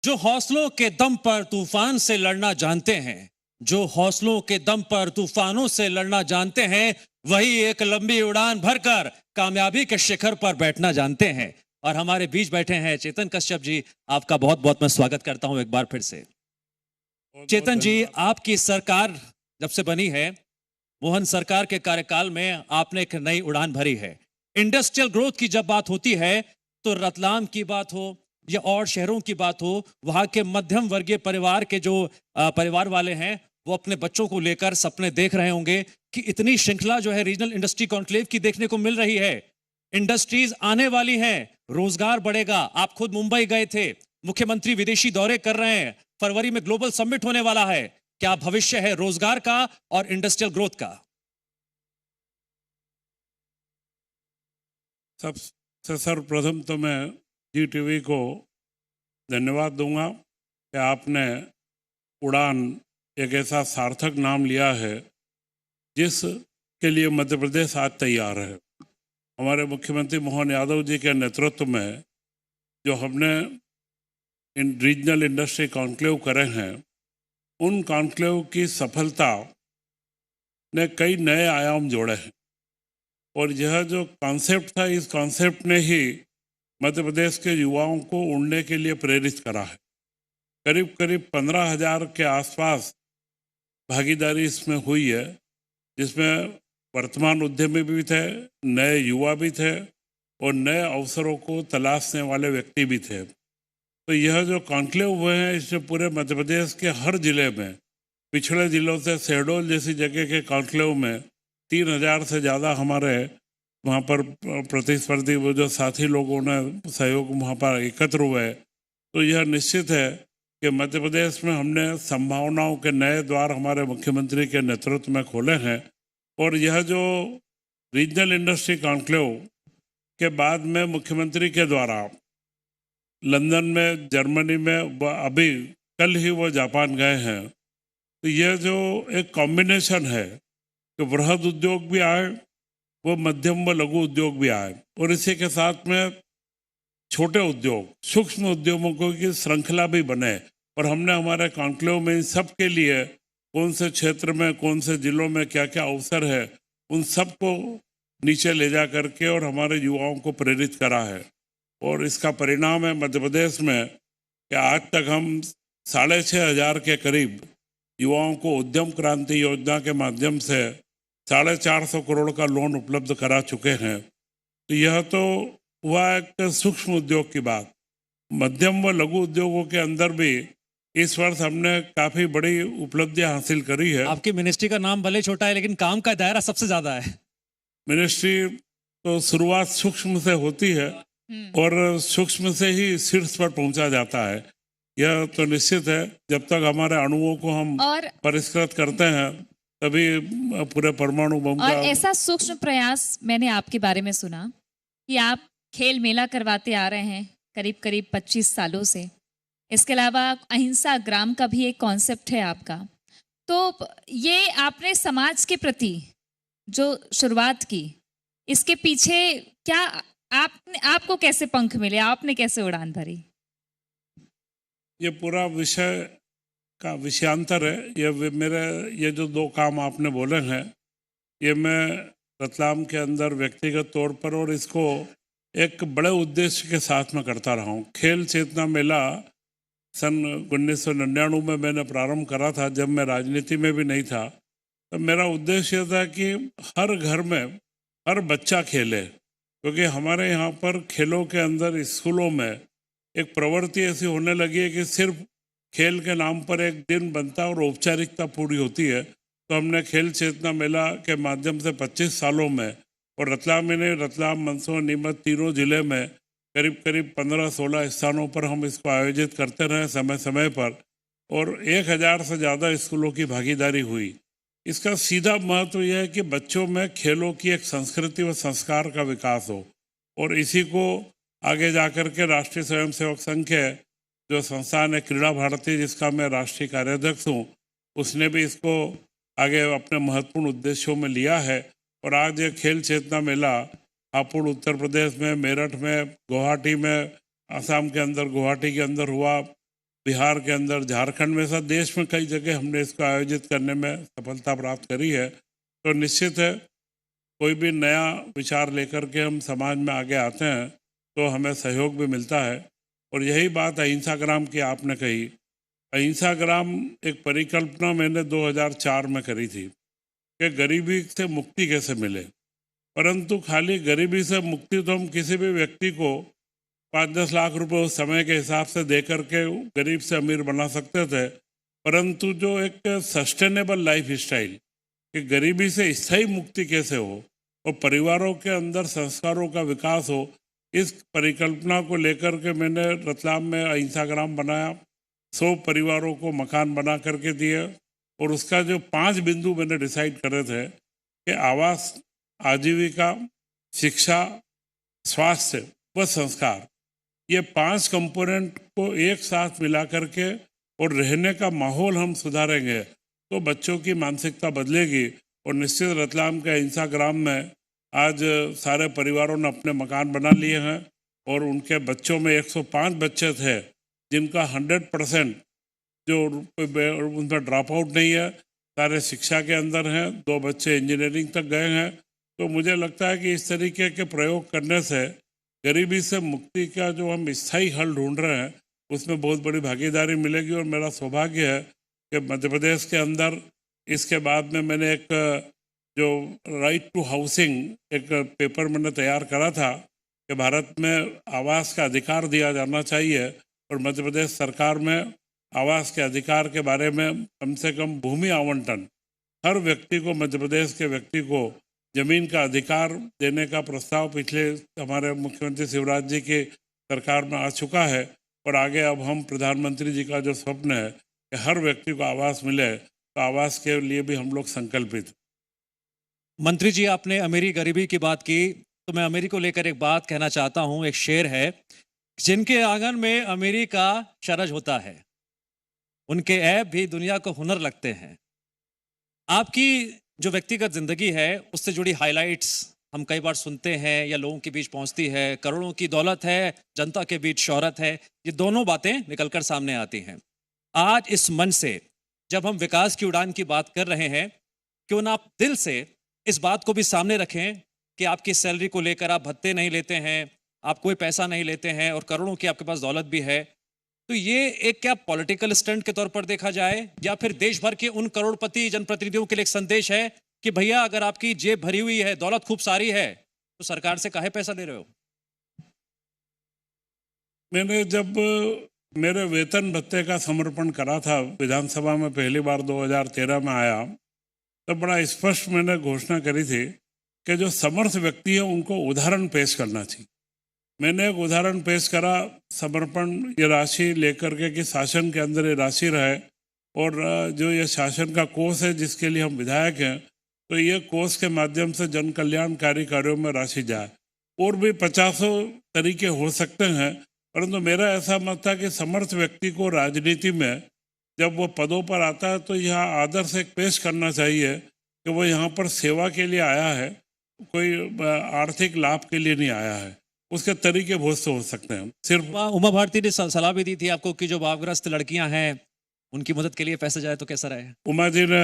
जो हौसलों के दम पर तूफान से लड़ना जानते हैं, जो हौसलों के दम पर तूफानों से लड़ना जानते हैं, वही एक लंबी उड़ान भरकर कामयाबी के शिखर पर बैठना जानते हैं। और हमारे बीच बैठे हैं चेतन कश्यप जी। आपका बहुत बहुत मैं स्वागत करता हूं एक बार फिर से। बहुत बहुत चेतन जी, धन्यवाद। आपकी सरकार जब से बनी है, मोहन सरकार के कार्यकाल में आपने एक नई उड़ान भरी है। इंडस्ट्रियल ग्रोथ की जब बात होती है तो रतलाम की बात हो या और शहरों की बात हो, वहां के मध्यम वर्गीय परिवार के जो परिवार वाले हैं, वो अपने बच्चों को लेकर सपने देख रहे होंगे कि इतनी श्रृंखला जो है रीजनल इंडस्ट्री कॉन्क्लेव की देखने को मिल रही है। इंडस्ट्रीज आने वाली हैं, रोजगार बढ़ेगा। आप खुद मुंबई गए थे, मुख्यमंत्री विदेशी दौरे कर रहे हैं, फरवरी में ग्लोबल समिट होने वाला है। क्या भविष्य है रोजगार का और इंडस्ट्रियल ग्रोथ का? सबसे सर्वप्रथम तो मैं जी टीवी को धन्यवाद दूंगा कि आपने उड़ान एक ऐसा सार्थक नाम लिया है जिस के लिए मध्य प्रदेश आज तैयार है। हमारे मुख्यमंत्री मोहन यादव जी के नेतृत्व में जो हमने इन रीजनल इंडस्ट्री कॉन्क्लेव करे हैं, उन कॉन्क्लेव की सफलता ने कई नए आयाम जोड़े हैं। और यह जो कॉन्सेप्ट था, इस कॉन्सेप्ट ने ही मध्य प्रदेश के युवाओं को उड़ने के लिए प्रेरित करा है। करीब करीब 15,000 के आसपास भागीदारी इसमें हुई है, जिसमें वर्तमान उद्यमी भी थे, नए युवा भी थे और नए अवसरों को तलाशने वाले व्यक्ति भी थे। तो यह जो कॉन्क्लेव हुए हैं, इसमें पूरे मध्य प्रदेश के हर जिले में, पिछड़े जिलों से शहडोल जैसी जगह के कॉन्क्लेव में 3,000 से ज़्यादा हमारे वहाँ पर प्रतिस्पर्धी वो जो साथी लोगों ने सहयोग वहाँ पर एकत्र हुए। तो यह निश्चित है कि मध्य प्रदेश में हमने संभावनाओं के नए द्वार हमारे मुख्यमंत्री के नेतृत्व में खोले हैं। और यह जो रीजनल इंडस्ट्री कॉन्क्लेव के बाद में मुख्यमंत्री के द्वारा लंदन में, जर्मनी में, अभी कल ही वो जापान गए हैं। तो यह जो एक कॉम्बिनेशन है कि वृहद उद्योग भी आए, वो मध्यम व लघु उद्योग भी आए, और इसी के साथ में छोटे उद्योग, सूक्ष्म उद्योगों की श्रृंखला भी बने। और हमने हमारे कॉन्क्लेव में इन सब के लिए कौन से क्षेत्र में, कौन से जिलों में क्या क्या अवसर है, उन सब को नीचे ले जा करके और हमारे युवाओं को प्रेरित करा है। और इसका परिणाम है मध्य प्रदेश में कि आज तक हम 6,500 के करीब युवाओं को उद्यम क्रांति योजना के माध्यम से 450 करोड़ का लोन उपलब्ध करा चुके हैं। तो यह तो हुआ एक सूक्ष्म उद्योग की बात। मध्यम व लघु उद्योगों के अंदर भी इस वर्ष हमने काफी बड़ी उपलब्धियां हासिल करी है। आपकी मिनिस्ट्री का नाम भले छोटा है, लेकिन काम का दायरा सबसे ज्यादा है। मिनिस्ट्री तो शुरुआत सूक्ष्म से होती है और सूक्ष्म से ही शीर्ष पर पहुंचा जाता है। यह तो निश्चित है, जब तक हमारे अणुओं को हम परिष्कृत करते हैं तभी पूरे परमाणु बम और का। ऐसा सूक्ष्म प्रयास मैंने आपके बारे में सुना कि आप खेल मेला करवाते आ रहे हैं करीब करीब 25 सालों से। इसके अलावा अहिंसा ग्राम का भी एक कॉन्सेप्ट है आपका। तो ये आपने समाज के प्रति जो शुरुआत की, इसके पीछे क्या आपको कैसे पंख मिले, आपने कैसे उड़ान भरी? ये पूरा विषय का विषयांतर है। ये जो दो काम आपने बोले हैं, ये मैं रतलाम के अंदर व्यक्तिगत तौर पर और इसको एक बड़े उद्देश्य के साथ में करता रहा हूँ। खेल चेतना मेला सन 1999 में मैंने प्रारंभ करा था, जब मैं राजनीति में भी नहीं था। तो मेरा उद्देश्य था कि हर घर में हर बच्चा खेले, क्योंकि हमारे यहाँ पर खेलों के अंदर स्कूलों में एक प्रवृत्ति ऐसी होने लगी है कि सिर्फ खेल के नाम पर एक दिन बनता है और औपचारिकता पूरी होती है। तो हमने खेल चेतना मेला के माध्यम से 25 सालों में, और रतलाम में नहीं, रतलाम, मंदसौर, नीमच तीनों जिले में करीब करीब 15-16 स्थानों पर हम इसको आयोजित करते रहे समय समय पर, और 1,000 से ज़्यादा स्कूलों की भागीदारी हुई। इसका सीधा महत्व यह है कि बच्चों में खेलों की एक संस्कृति व संस्कार का विकास हो, और इसी को आगे जाकर के राष्ट्रीय स्वयंसेवक संघ के जो संस्थान है क्रीड़ा भारती, जिसका मैं राष्ट्रीय कार्याध्यक्ष हूँ, उसने भी इसको आगे अपने महत्वपूर्ण उद्देश्यों में लिया है। और आज ये खेल चेतना मेला हापुड़ उत्तर प्रदेश में, मेरठ में, गुवाहाटी में, आसाम के अंदर गुवाहाटी के अंदर हुआ, बिहार के अंदर, झारखंड में, सब देश में कई जगह हमने इसको आयोजित करने में सफलता प्राप्त करी है। तो निश्चित है कोई भी नया विचार लेकर के हम समाज में आगे आते हैं तो हमें सहयोग भी मिलता है। और यही बात अहिंसा ग्राम की आपने कही। अहिंसा ग्राम एक परिकल्पना मैंने 2004 में करी थी कि गरीबी से मुक्ति कैसे मिले, परंतु खाली गरीबी से मुक्ति तो हम किसी भी व्यक्ति को 5-10 लाख रुपए उस समय के हिसाब से दे करके गरीब से अमीर बना सकते थे, परंतु जो एक सस्टेनेबल लाइफ स्टाइल कि गरीबी से स्थायी मुक्ति कैसे हो और परिवारों के अंदर संस्कारों का विकास हो, इस परिकल्पना को लेकर के मैंने रतलाम में अहिंसा ग्राम बनाया। 100 परिवारों को मकान बना करके दिए और उसका जो 5 बिंदु मैंने डिसाइड करे थे कि आवास, आजीविका, शिक्षा, स्वास्थ्य व संस्कार, ये 5 कंपोनेंट को एक साथ मिला करके और रहने का माहौल हम सुधारेंगे तो बच्चों की मानसिकता बदलेगी। और निश्चित रतलाम के अहिंसा ग्राम में आज सारे परिवारों ने अपने मकान बना लिए हैं और उनके बच्चों में 105 बच्चे थे जिनका 100% जो उनमें ड्रॉप आउट नहीं है, सारे शिक्षा के अंदर हैं। 2 बच्चे इंजीनियरिंग तक गए हैं। तो मुझे लगता है कि इस तरीके के प्रयोग करने से गरीबी से मुक्ति का जो हम स्थायी हल ढूंढ रहे हैं उसमें बहुत बड़ी भागीदारी मिलेगी। और मेरा सौभाग्य है कि मध्य प्रदेश के अंदर इसके बाद में मैंने एक जो राइट टू हाउसिंग एक पेपर मैंने तैयार करा था कि भारत में आवास का अधिकार दिया जाना चाहिए और मध्य प्रदेश सरकार में आवास के अधिकार के बारे में कम से कम भूमि आवंटन, हर व्यक्ति को, मध्य प्रदेश के व्यक्ति को जमीन का अधिकार देने का प्रस्ताव पिछले हमारे मुख्यमंत्री शिवराज जी की सरकार में आ चुका है। और आगे अब हम प्रधानमंत्री जी का जो स्वप्न है कि हर व्यक्ति को आवास मिले, तो आवास के लिए भी हम लोग संकल्पित। मंत्री जी, आपने अमीरी गरीबी की बात की तो मैं अमीरी को लेकर एक बात कहना चाहता हूं। एक शेर है, जिनके आंगन में अमीरी का शरज होता है उनके ऐब भी दुनिया को हुनर लगते हैं। आपकी जो व्यक्तिगत जिंदगी है उससे जुड़ी हाइलाइट्स हम कई बार सुनते हैं या लोगों के बीच पहुंचती है। करोड़ों की दौलत है, जनता के बीच शोहरत है, ये दोनों बातें निकलकर सामने आती हैं। आज इस मंच से जब हम विकास की उड़ान की बात कर रहे हैं, क्यों ना आप दिल से इस बात को भी सामने रखें कि आपकी सैलरी को लेकर आप भत्ते नहीं लेते हैं, आप कोई पैसा नहीं लेते हैं और करोड़ों की आपके पास दौलत भी है। तो ये एक क्या पॉलिटिकल स्टंट के तौर पर देखा जाए या फिर देश भर के उन करोड़पति जनप्रतिनिधियों के लिए एक संदेश है कि भैया अगर आपकी जेब भरी हुई है, दौलत खूब सारी है, तो सरकार से काहे पैसा ले रहे हो? मैंने जब मेरे वेतन भत्ते का समर्पण करा था, विधानसभा में पहली बार 2013 में आया, तब बड़ा स्पष्ट मैंने घोषणा करी थी कि जो समर्थ व्यक्ति है उनको उदाहरण पेश करना चाहिए। मैंने एक उदाहरण पेश करा, समर्पण ये राशि लेकर के कि शासन के अंदर ये राशि रहे और जो ये शासन का कोष है जिसके लिए हम विधायक हैं, तो ये कोष के माध्यम से जन कल्याणकारी कार्यों में राशि जाए। और भी 50 तरीके हो सकते हैं, परंतु मेरा ऐसा मत था कि समर्थ व्यक्ति को राजनीति में जब वो पदों पर आता है तो यह आदर से पेश करना चाहिए कि वो यहाँ पर सेवा के लिए आया है, कोई आर्थिक लाभ के लिए नहीं आया है। उसके तरीके बहुत से हो सकते हैं। सिर्फ उमा भारती ने सलाह भी दी थी आपको कि जो भावग्रस्त लड़कियां हैं उनकी मदद के लिए पैसे जाए तो कैसा रहे? उमा जी ने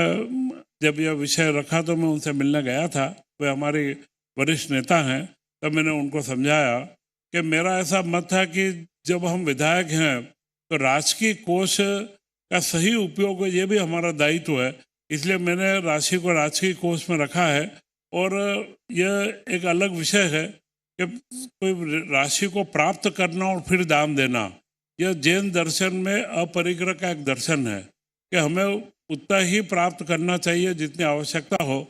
जब यह विषय रखा तो मैं उनसे मिलने गया था, वे हमारी वरिष्ठ नेता हैं, तब मैंने उनको समझाया कि मेरा ऐसा मत था कि जब हम विधायक हैं तो राजकीय कोष का सही उपयोग हो, ये भी हमारा दायित्व है। इसलिए मैंने राशि को राजकीय कोष में रखा है। और यह एक अलग विषय है कि कोई राशि को प्राप्त करना और फिर दान देना, यह जैन दर्शन में अपरिग्रह का एक दर्शन है कि हमें उतना ही प्राप्त करना चाहिए जितनी आवश्यकता हो।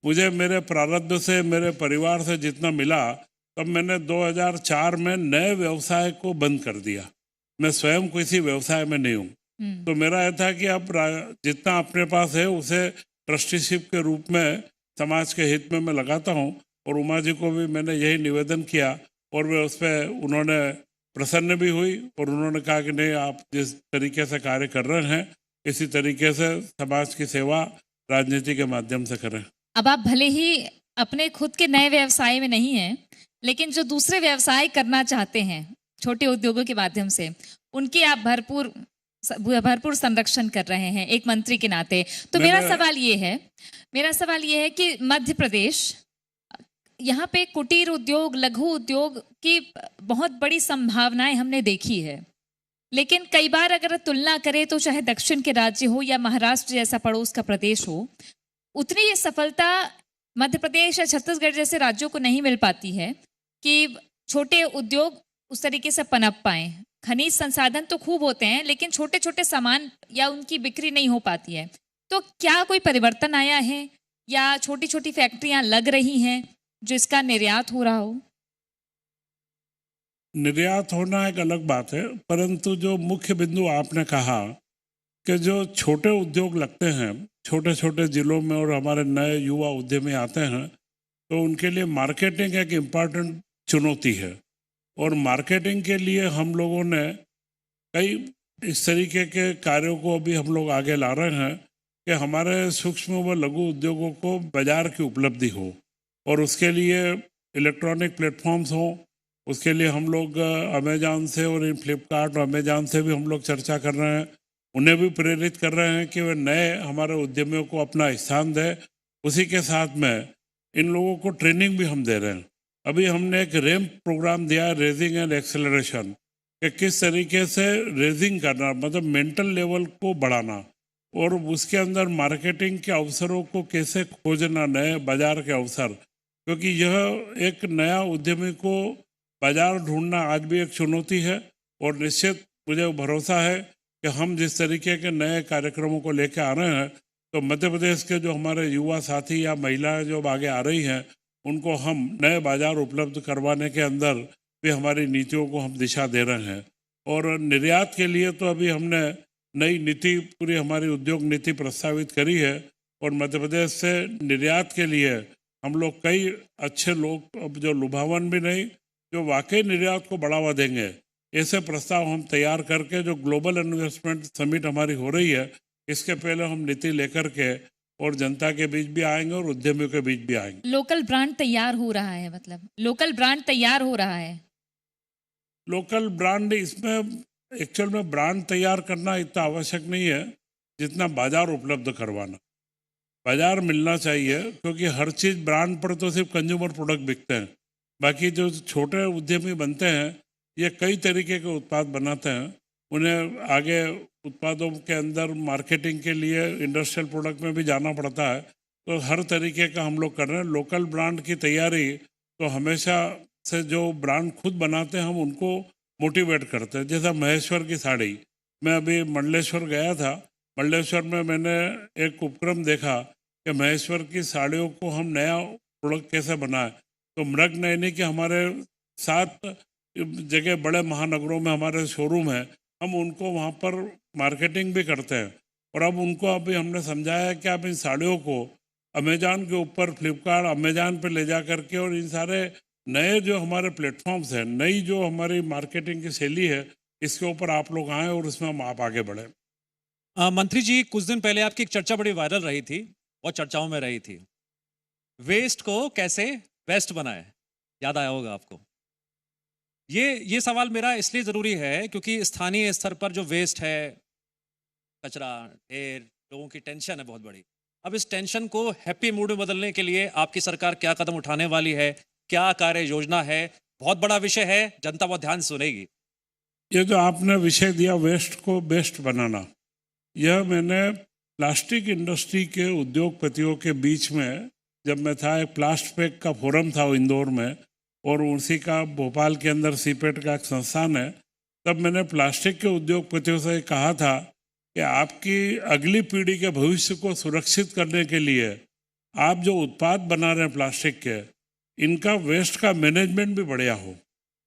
मुझे मेरे प्रारब्ध से, मेरे परिवार से जितना मिला, तब मैंने 2004 में नए व्यवसाय को बंद कर दिया। मैं स्वयं किसी व्यवसाय में नहीं हूँ, तो मेरा यह था कि अब जितना अपने पास है उसे ट्रस्टीशिप के रूप में समाज के हित में मैं लगाता हूँ। और उमा जी को भी मैंने यही निवेदन किया और वे उस पर उन्होंने प्रसन्न भी हुई और उन्होंने कहा कि नहीं, आप जिस तरीके से कार्य कर रहे हैं इसी तरीके से समाज की सेवा राजनीति के माध्यम से करें। अब आप भले ही अपने खुद के नए व्यवसाय में नहीं हैं, लेकिन जो दूसरे व्यवसाय करना चाहते हैं छोटे उद्योगों के माध्यम से, उनकी आप भरपूर भरपूर संरक्षण कर रहे हैं एक मंत्री के नाते। तो मेरा सवाल ये है कि मध्य प्रदेश, यहाँ पे कुटीर उद्योग, लघु उद्योग की बहुत बड़ी संभावनाएं हमने देखी है, लेकिन कई बार अगर तुलना करें तो चाहे दक्षिण के राज्य हो या महाराष्ट्र जैसा पड़ोस का प्रदेश हो, उतनी ये सफलता मध्य प्रदेश या छत्तीसगढ़ जैसे राज्यों को नहीं मिल पाती है कि छोटे उद्योग उस तरीके से पनप पाए। खनिज संसाधन तो खूब होते हैं, लेकिन छोटे छोटे सामान या उनकी बिक्री नहीं हो पाती है। तो क्या कोई परिवर्तन आया है या छोटी छोटी फैक्ट्रियां लग रही हैं जिसका निर्यात हो रहा हो? निर्यात होना एक अलग बात है, परंतु जो मुख्य बिंदु आपने कहा कि जो छोटे उद्योग लगते हैं छोटे छोटे जिलों में और हमारे नए युवा उद्यमी आते हैं, तो उनके लिए मार्केटिंग एक इम्पॉर्टेंट चुनौती है। और मार्केटिंग के लिए हम लोगों ने कई इस तरीके के कार्यों को अभी हम लोग आगे ला रहे हैं कि हमारे सूक्ष्म व लघु उद्योगों को बाजार की उपलब्धि हो, और उसके लिए इलेक्ट्रॉनिक प्लेटफॉर्म्स हों। उसके लिए हम लोग अमेजॉन से और इन फ्लिपकार्ट और अमेजॉन से भी हम लोग चर्चा कर रहे हैं, उन्हें भी प्रेरित कर रहे हैं कि वे नए हमारे उद्यमियों को अपना स्थान दें। उसी के साथ में इन लोगों को ट्रेनिंग भी हम दे रहे हैं। अभी हमने एक रैम्प प्रोग्राम दिया है, रेजिंग एंड एक्सेलरेशन, कि किस तरीके से रेजिंग करना, मतलब मेंटल लेवल को बढ़ाना, और उसके अंदर मार्केटिंग के अवसरों को कैसे खोजना, नए बाजार के अवसर, क्योंकि यह एक नया उद्यमी को बाजार ढूंढना आज भी एक चुनौती है। और निश्चित मुझे भरोसा है कि हम जिस तरीके के नए कार्यक्रमों को लेकर आ रहे हैं, तो मध्य प्रदेश के जो हमारे युवा साथी या महिलाएं जो आगे आ रही हैं, उनको हम नए बाजार उपलब्ध करवाने के अंदर भी हमारी नीतियों को हम दिशा दे रहे हैं। और निर्यात के लिए तो अभी हमने नई नीति, पूरी हमारी उद्योग नीति प्रस्तावित करी है, और मध्य प्रदेश से निर्यात के लिए हम लोग कई अच्छे लोग, अब जो लुभावन भी नहीं, जो वाकई निर्यात को बढ़ावा देंगे, ऐसे प्रस्ताव हम तैयार करके, जो ग्लोबल इन्वेस्टमेंट समिट हमारी हो रही है, इसके पहले हम नीति लेकर के और जनता के बीच भी आएंगे और उद्यमियों के बीच भी आएंगे। लोकल ब्रांड तैयार हो रहा है, मतलब लोकल ब्रांड तैयार हो रहा है। लोकल ब्रांड, इसमें एक्चुअल में ब्रांड तैयार करना इतना आवश्यक नहीं है जितना बाजार उपलब्ध करवाना। बाजार मिलना चाहिए, क्योंकि हर चीज़ ब्रांड पर तो सिर्फ कंज्यूमर प्रोडक्ट बिकते हैं। बाकी जो छोटे उद्यमी बनते हैं, ये कई तरीके के उत्पाद बनाते हैं, उन्हें आगे उत्पादों के अंदर मार्केटिंग के लिए इंडस्ट्रियल प्रोडक्ट में भी जाना पड़ता है। तो हर तरीके का हम लोग कर रहे हैं। लोकल ब्रांड की तैयारी तो हमेशा से जो ब्रांड खुद बनाते हैं, हम उनको मोटिवेट करते हैं। जैसा महेश्वर की साड़ी, मैं अभी मंडलेश्वर गया था, मंडलेश्वर में मैंने एक उपक्रम देखा कि महेश्वर की साड़ियों को हम नया प्रोडक्ट कैसे बनाएं। तो मृग नयनी के हमारे 7 जगह बड़े महानगरों में हमारे शोरूम है, हम उनको वहाँ पर मार्केटिंग भी करते हैं। और अब उनको अभी हमने समझाया कि आप इन साड़ियों को अमेजॉन के ऊपर, फ्लिपकार्ट, अमेजॉन पर ले जा करके, और इन सारे नए जो हमारे प्लेटफॉर्म्स हैं, नई जो हमारी मार्केटिंग की शैली है, इसके ऊपर आप लोग आएँ और इसमें हम आप आगे बढ़ें। मंत्री जी, कुछ दिन पहले आपकी एक चर्चा बड़ी वायरल रही थी और चर्चाओं में रही थी, वेस्ट को कैसे बेस्ट बनाए। याद आया होगा आपको। ये सवाल मेरा इसलिए ज़रूरी है क्योंकि स्थानीय स्तर पर जो वेस्ट है, कचरा, ढेर, लोगों की टेंशन है बहुत बड़ी। अब इस टेंशन को हैप्पी मूड में बदलने के लिए आपकी सरकार क्या कदम उठाने वाली है, क्या कार्य योजना है? बहुत बड़ा विषय है, जनता बहुत ध्यान सुनेगी। ये जो आपने विषय दिया, वेस्ट को बेस्ट बनाना, यह मैंने प्लास्टिक इंडस्ट्री के उद्योगपतियों के बीच में, जब मैं था, एक प्लास्टपेक का फोरम था इंदौर में, और उसी का भोपाल के अंदर सीपेट का एक संस्थान है, तब मैंने प्लास्टिक के उद्योगपतियों से कहा था कि आपकी अगली पीढ़ी के भविष्य को सुरक्षित करने के लिए आप जो उत्पाद बना रहे हैं प्लास्टिक के, इनका वेस्ट का मैनेजमेंट भी बढ़िया हो।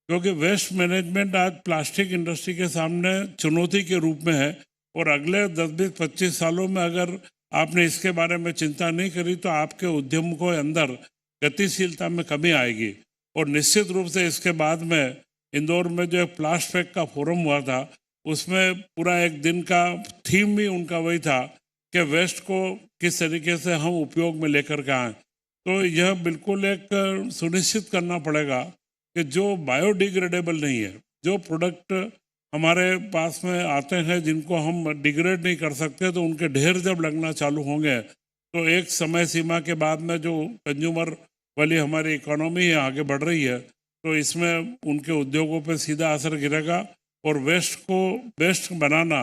क्योंकि वेस्ट मैनेजमेंट आज प्लास्टिक इंडस्ट्री के सामने चुनौती के रूप में है, और अगले 10-20-25 सालों में अगर आपने इसके बारे में चिंता नहीं करी, तो आपके उद्यम को अंदर गतिशीलता में कमी आएगी। और निश्चित रूप से इसके बाद में इंदौर में जो एक प्लास्टपेक का फोरम हुआ था, उसमें पूरा एक दिन का थीम भी उनका वही था कि वेस्ट को किस तरीके से हम उपयोग में लेकर के आएँ। तो यह बिल्कुल एक सुनिश्चित करना पड़ेगा कि जो बायोडिग्रेडेबल नहीं है, जो प्रोडक्ट हमारे पास में आते हैं जिनको हम डिग्रेड नहीं कर सकते, तो उनके ढेर जब लगना चालू होंगे तो एक समय सीमा के बाद में जो कंज्यूमर वाली हमारी इकोनॉमी है आगे बढ़ रही है, तो इसमें उनके उद्योगों पर सीधा असर गिरेगा। और वेस्ट को बेस्ट बनाना,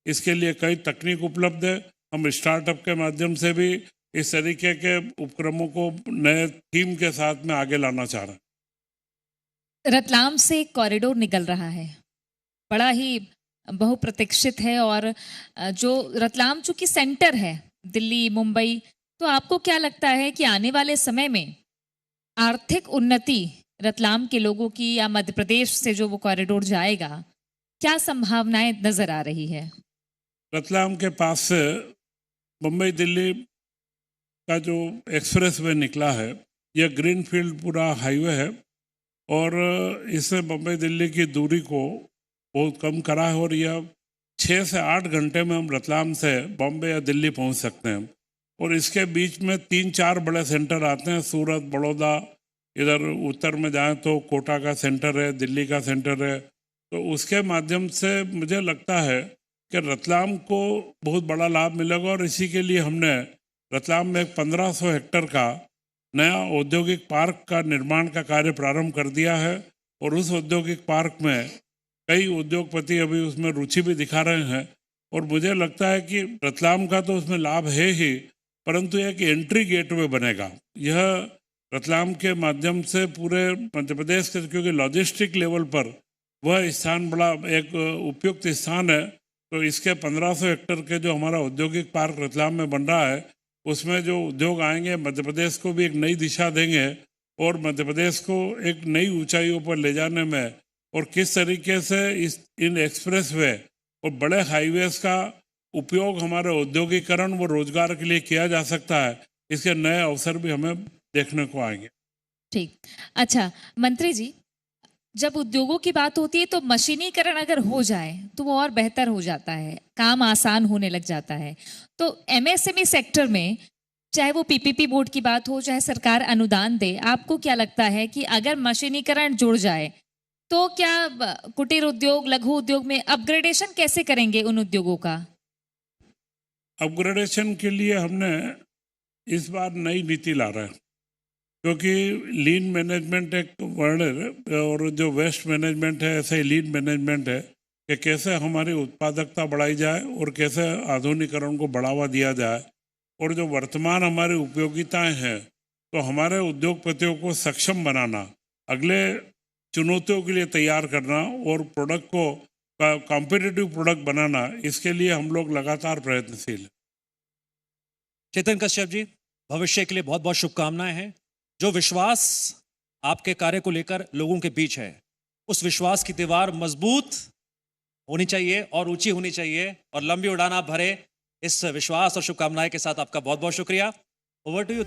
इसके लिए कई तकनीक उपलब्ध है। हम स्टार्टअप के माध्यम से भी इस तरीके के उपक्रमों को नए थीम के साथ में आगे लाना चाह रहे हैं। रतलाम से एक कॉरिडोर निकल रहा है, बड़ा ही बहुप्रतीक्षित है। और जो रतलाम चूंकि सेंटर है दिल्ली मुंबई, तो आपको क्या लगता है कि आने वाले समय में आर्थिक उन्नति रतलाम के लोगों की या मध्य प्रदेश से जो वो कॉरिडोर जाएगा, क्या संभावनाएं नजर आ रही है? रतलाम के पास से मुंबई दिल्ली का जो एक्सप्रेस वे निकला है, यह ग्रीनफील्ड पूरा हाईवे है और इससे मुंबई दिल्ली की दूरी को बहुत कम करा है। और यह 6 से 8 घंटे में हम रतलाम से बॉम्बे या दिल्ली पहुंच सकते हैं। और इसके बीच में 3-4 बड़े सेंटर आते हैं, सूरत, बड़ौदा, इधर उत्तर में जाएं तो कोटा का सेंटर है, दिल्ली का सेंटर है। तो उसके माध्यम से मुझे लगता है कि रतलाम को बहुत बड़ा लाभ मिलेगा। और इसी के लिए हमने रतलाम में एक 1500 हेक्टेयर का नया औद्योगिक पार्क का निर्माण का कार्य प्रारंभ कर दिया है। और उस औद्योगिक पार्क में कई उद्योगपति अभी उसमें रुचि भी दिखा रहे हैं। और मुझे लगता है कि रतलाम का तो उसमें लाभ है ही, परंतु एक एंट्री गेटवे बनेगा। यह रतलाम के माध्यम से पूरे मध्य प्रदेश के, क्योंकि लॉजिस्टिक लेवल पर वह स्थान बड़ा एक उपयुक्त स्थान है। तो इसके 1500 हेक्टेयर के जो हमारा औद्योगिक पार्क रतलाम में बन रहा है, उसमें जो उद्योग आएंगे मध्य प्रदेश को भी एक नई दिशा देंगे और मध्य प्रदेश को एक नई ऊंचाइयों पर ले जाने में, और किस तरीके से इन एक्सप्रेस वे और बड़े हाईवेज का उपयोग हमारे औद्योगिकरण व रोजगार के लिए किया जा सकता है, इसके नए अवसर भी हमें देखने को आएंगे। ठीक, अच्छा मंत्री जी, जब उद्योगों की बात होती है तो मशीनीकरण अगर हो जाए तो वो और बेहतर हो जाता है, काम आसान होने लग जाता है। तो एमएसएमई सेक्टर में चाहे वो पीपीपी बोर्ड की बात हो, चाहे सरकार अनुदान दे, आपको क्या लगता है कि अगर मशीनीकरण जुड़ जाए तो क्या कुटीर उद्योग, लघु उद्योग में अपग्रेडेशन कैसे करेंगे उन उद्योगों का? अपग्रेडेशन के लिए हमने इस बार नई नीति ला रहे हैं, क्योंकि लीन मैनेजमेंट एक वर्ड है और जो वेस्ट मैनेजमेंट है ऐसे ही लीन मैनेजमेंट है कि कैसे हमारी उत्पादकता बढ़ाई जाए और कैसे आधुनिकीकरण को बढ़ावा दिया जाए। और जो वर्तमान हमारी उपयोगिताएं हैं, तो हमारे उद्योगपतियों को सक्षम बनाना, अगले चुनौतियों के लिए तैयार करना और प्रोडक्ट को कॉम्पिटिटिव प्रोडक्ट बनाना, इसके लिए हम लोग लगातार प्रयत्नशील हैं। चेतन कश्यप जी, भविष्य के लिए बहुत बहुत शुभकामनाएं हैं। जो विश्वास आपके कार्य को लेकर लोगों के बीच है, उस विश्वास की दीवार मजबूत होनी चाहिए और ऊंची होनी चाहिए और लंबी उड़ान आप भरे। इस विश्वास और शुभकामनाएं के साथ आपका बहुत बहुत शुक्रिया। Over to you.